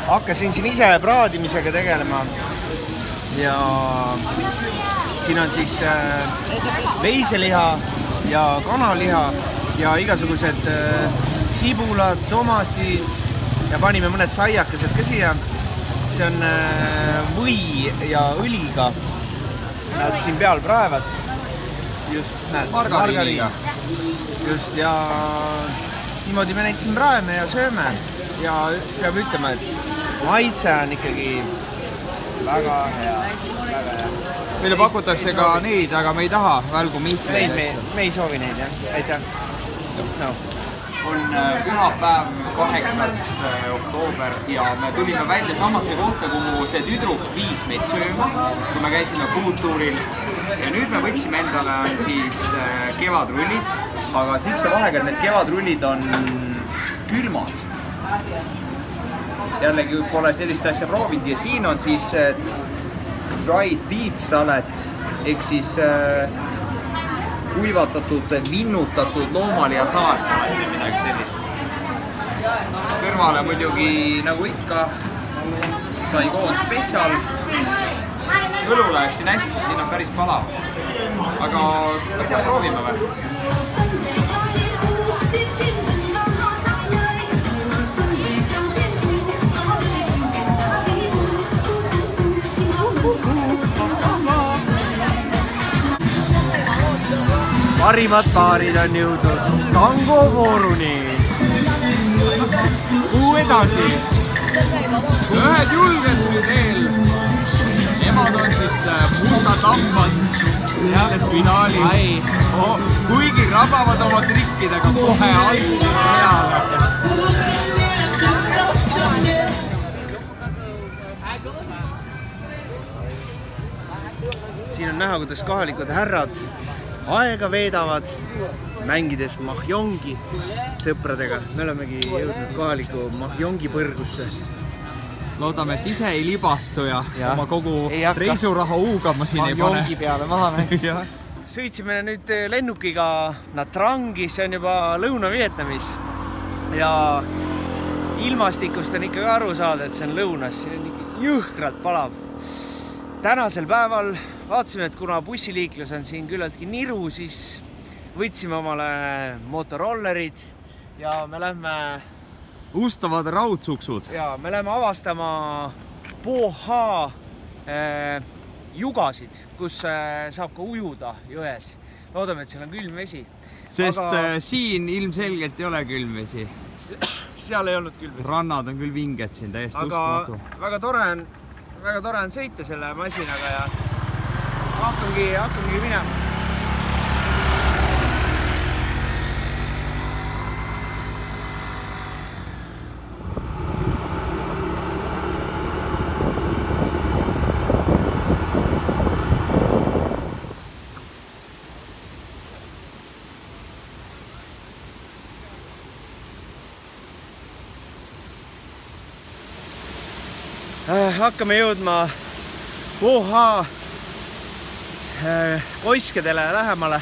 Hakkasin siin ise praadimisega tegelema ja siin on siis veiseliha ja kanaliha ja igasugused sibulad, tomatid ja panime mõned saiakesed ka siia. See on või ja õliga. Nad siin peal praevad. Just, näed, margariiniga. Just, ja niimoodi me neid siin praeme ja sööme. Ja peab ütlema, et maitse on ikkagi väga hea. Meile pakutakse ka neid, aga me ei taha välgu miisleid. Me ei soovi neid, jah. Aitäh. No. On pühapäev 8. oktoober ja me tulime välja samasse kohta, kuhu see tüdruk viis meid sööma, kui me käisime foodtouril. Ja nüüd me võtsime endale siis kevadrullid, aga siukse vahega, et need kevadrullid on külmad. Jällegi pole sellist asja proovinud ja siin on siis dried beef salat ehk siis kuivatatud, vinnutatud loomaliha saart või midagi sellist. Kõrvale muidugi nagu ikka Saigon Special. Õlu läheb siin hästi, siin on päris palav. Aga ma ei tea, proovime või? Parimad paarid on jõudnud tangovooruni. Kuhu edasi? Ühed julged nüüd eel. Nemad on siis mustad lambad selles finaalis. Kuigi rabavad oma trikkidega kohe alguse peale. Siin on näha, kuidas kohalikud härrad aega veedavad, mängides mahjongi sõpradega. Me olemegi jõudnud kohaliku mahjongi põrgusse. Loodame, et ise ei libastu ja oma kogu ei reisuraha huugama siin ei pane. Mahjongi peale maha mängida. Sõitsime nüüd lennukiga Natrangi, see on juba Lõuna-Vietnamis. Ja ilmastikust on ikkagi aru saada, et see on lõunas. Siin on ikka jõhkralt palav. Tänasel päeval vaatasime, et kuna bussiliiklus on siin küllaltki niru, siis võtsime omale motorollerid ja me lähme Ustavad raudsuksud. Ja me lähme avastama Poha jugasid, kus saab ka ujuda jões. Loodame, et seal on külm vesi. Sest siin ilmselgelt ei ole külm vesi. Seal ei olnud külm vesi. Rannad on küll vinged siin, täiesti uskumatu. Väga tore on sõita selle masinaga ja hakkamegi minema. Hakkame jõudma Poha koiskedele lähemale.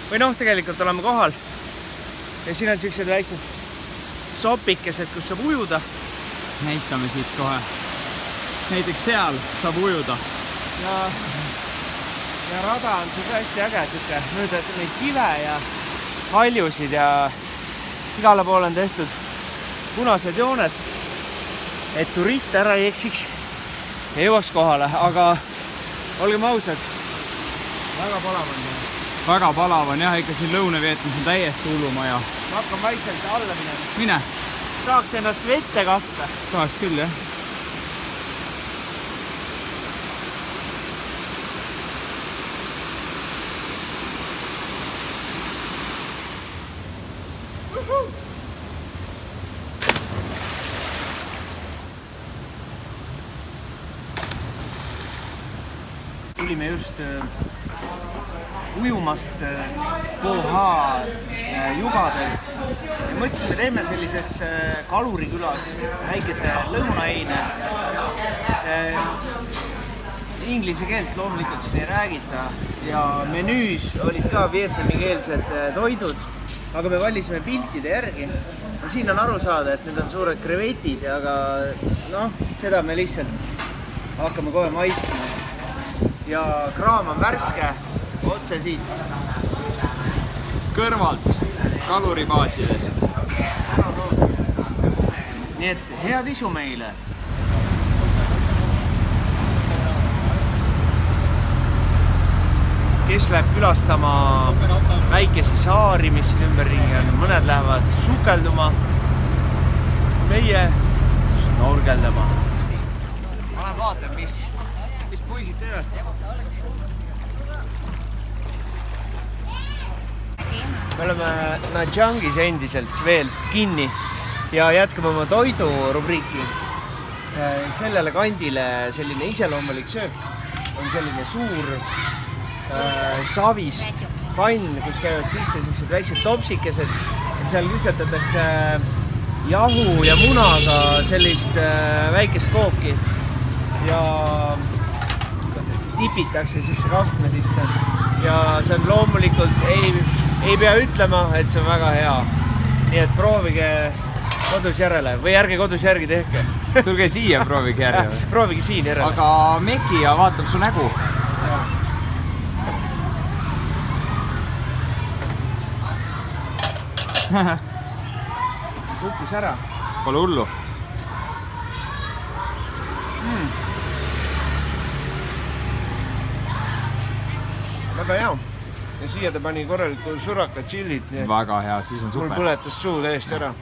Või tegelikult oleme kohal. Ja siin on sellised väiksed sopikesed, kus saab ujuda. Näitame siit kohe. Näiteks seal saab ujuda. Ja rada on siin hästi äge. Nüüd neid kive ja haljusid ja igale poole on tehtud punased jooned, et turist ära ei eksiks ja jõuaks kohale, aga olgem ausad, väga palav on. Väga palav on jah, ikka siin Lõuna-Vietnamis on täiesti hullumaja. Ma hakkan vaikselt alla minema. Mine. Saaks ennast vette kasta. Saaks küll, jah. Tulime just ujumast Poha jugadelt ja mõtlesime, teeme sellises kalurikülas väikese lõunaeine. Inglise keelt loomulikult siin ei räägita ja menüüs olid ka vietnamikeelsed toidud, aga me valisime piltide järgi siin on aru saada, et need on suured krevetid, aga noh, seda me lihtsalt hakkame kohe maitsma. Ja kraam on värske, otse siit. Kõrvalt, kaluripaatidest. Nii et head isu meile. Kes läheb külastama väikesi saari, mis siin ümberringi on, mõned lähevad sukelduma, meie snorgeldama. Ma lähen vaatan, mis puisid teevad. Me oleme Nha Tangis endiselt veel kinni ja jätkame oma toidurubriiki. Sellele kandile selline iseloomulik söök on selline suur savist pann, kus käivad sisse sellised väiksed topsikesed ja seal küpsetatakse jahu ja munaga sellist väikest kooki ja tipitakse sellise kastme sisse ja see on loomulikult, ei pea ütlema, et see on väga hea. Nii et proovige kodus järele või ärge kodus järgi tehke. Tulge siia, proovige järele. Proovige siin järele. Aga Meki ja vaatab su nägu. Kukkus ära. Pole hullu. Väga hea. Ja siia ta pani korraliku suraka chillit. Väga hea, siis on super. Mul põletas suu täiesti ära.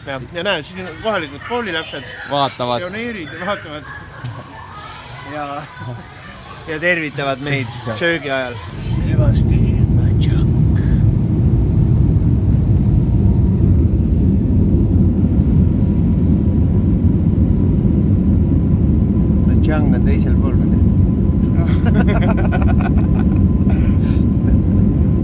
Ja näe, siin on kohalikud koolilapsed. Vaatavad. Pioneerid ja vaatavad. Ja tervitavad meid söögi ajal. Hüvasti, Nha. Nha on teisel pool.